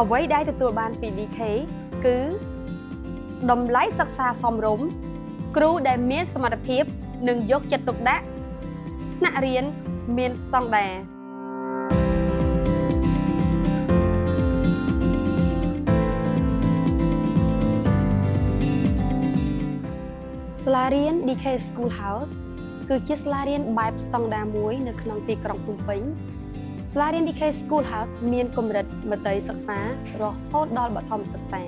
អ្វីដែលទទួលបានពី DK គឺតម្លៃសិក្សាសមរម្យគ្រូដែលមានសមត្ថភាពនិងយកចិត្តទុកដាក់ថ្នាក់រៀនមានស្តង់ដារសាលារៀន DK School House គឺជាសាលារៀនបែបស្តង់ដារមួយនៅក្នុងទីក្រុងភ្នំពេញសាលារៀន DK School House មានកម្រិតមត្តេយ្យសិក្សារហូតដល់បឋមសិក្សា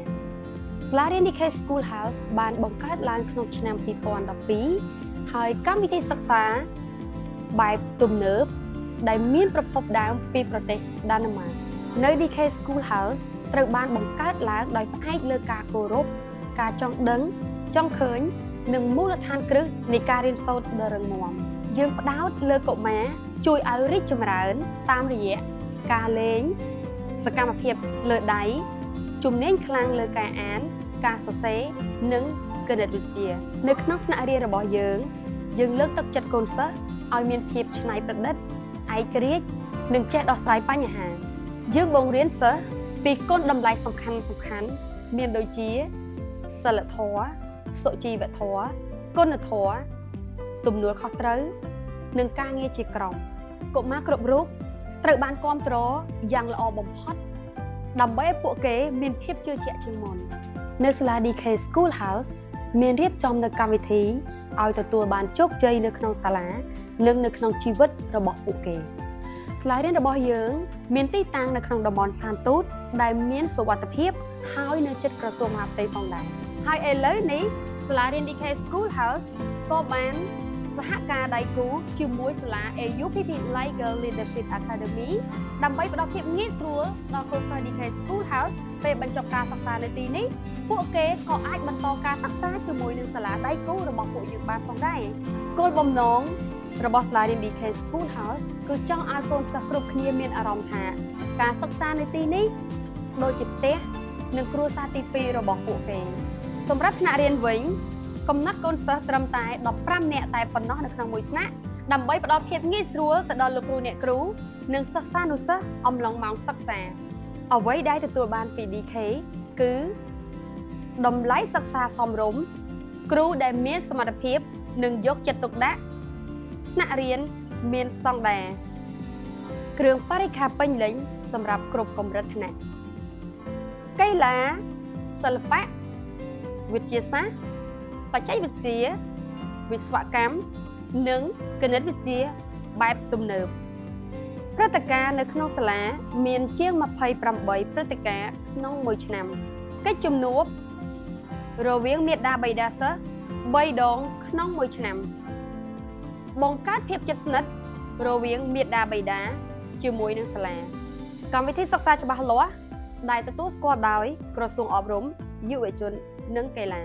សាលារៀន DK School House បានបង្កើតឡើងក្នុងឆ្នាំ2012ហើយកម្មវិធីសិក្សាបែបទំនើបដែលមានប្រភពដើមពីប្រទេសដាណឺម៉ាកនៅ DK School House ត្រូវបានបង្កើតឡើងដោយផ្អែកលើការគោរពការចង់ដឹងចង់ឃើញនិងមូលដ្ឋានគ្រឹះនៃការរៀនសូត្រដ៏រឹងមាំយើងផ្ដោតលើកុមារជួយឲ្យរីកចម្រើនតាមរយៈការលេងសកម្មភាពលើដៃជំនាញខ្លាំងលើការអានការសរសេរនិងគណិតវិទ្យានៅក្នុងថ្នាក់រៀនរបស់យើងលើកទឹកចិត្តកូនសិស្សឲ្យមានភាពច្នៃប្រឌិតឯករាជ្យនិងចេះដោះស្រាយបញ្ហាយើងបង្រៀនសិស្សពីគុណតម្លៃសំខាន់មានដូចជាសីលធម៌សុជីវធម៌គុណធម៌ទំនួលខុសត្រូវនិងការងារជាក្រុមកុមារគ្រប់រូបត្រូវបានគាំទ្រយ៉ាងល្អបំផុតដើម្បីឲ្យពួកគេមានភាពជឿជាក់ជាងមុននៅសាលា DK School House មានរៀបចំនៅកម្មវិធីឲ្យទទួលបានជោគជ័យនៅក្នុងសាលានិងនៅក្នុងជីវិតរបស់ពួកគេសាលារៀនរបស់យើងមានទីតាំងនៅក្នុងតំបន់សានទូតដែលមានសុវត្ថិភាពហើយនៅជិតក្រសួងមហាផ្ទៃផងដែរហើយឥឡូវនេះសាលារៀន DK School House ក៏បានសហការដៃគូជាមួយសាលា AUPP Legal Leadership Academy ដើម្បីផ្ដល់ភាពងាយស្រួលដល់កូនសិស្ស DK School House ពេលបញ្ចប់ការសិក្សានៅទីនេះពួកគេក៏អាចបន្តការសិក្សាជាមួយនឹងសាលាដៃគូរបស់ពួកយើងបានផងដែរគោលបំណងរបស់សាលារៀន DK School House គឺចង់ឲ្យកូនសិស្សគ្រប់គ្នាមានអារម្មណ៍ថាការសិក្សានៅទីនេះដូចជាផ្ទះនិងគ្រួសារទី2របស់ពួកគេសម្រាប់ថ្នាក់រៀនវិញកំណត់កូនសិស្សត្រឹមតែ15នាក់តែប៉ុណ្ណោះនៅក្នុងមួយថ្នាក់ដើម្បីផ្ដល់ភាពងាយស្រួលទៅដល់លោកគ្រូអ្នកគ្រូនិងសិស្សានុសិស្សអំឡុងម៉ោងសិក្សាអ្វីដែលទទួលបានពី DK គឺតម្លៃសិក្សាសមរម្យគ្រូដែលមានសមត្ថភាពនិងយកចិត្តទុកដាក់ថ្នាក់រៀនមានស្តង់ដារគ្រឿងបរិក្ខារពេញលេញសម្រាប់គ្រប់កម្រិតថ្នាក់កីឡាសិល្បៈវិទ្យាសាស្ត្របច្ចេកវិទ្យាវិស្វកម្មនិងគណិតវិទ្យាបែបទំនើបព្រឹត្តិការណ៍នៅក្នុងសាលាមានជាង28ព្រឹត្តិការណ៍ក្នុងមួយឆ្នាំកិច្ចជំនួបរវាងមាតាបិតាសិស្ស3ដងក្នុងមួយឆ្នាំបង្កើតភាពជិតស្និទ្ធរវាងមាតាបិតាជាមួយនឹងសាលាកម្មវិធីសិក្សាច្បាស់លាស់ដែលទទួលស្គាល់ដោយក្រសួងអប់រំយុវជននិងកីឡា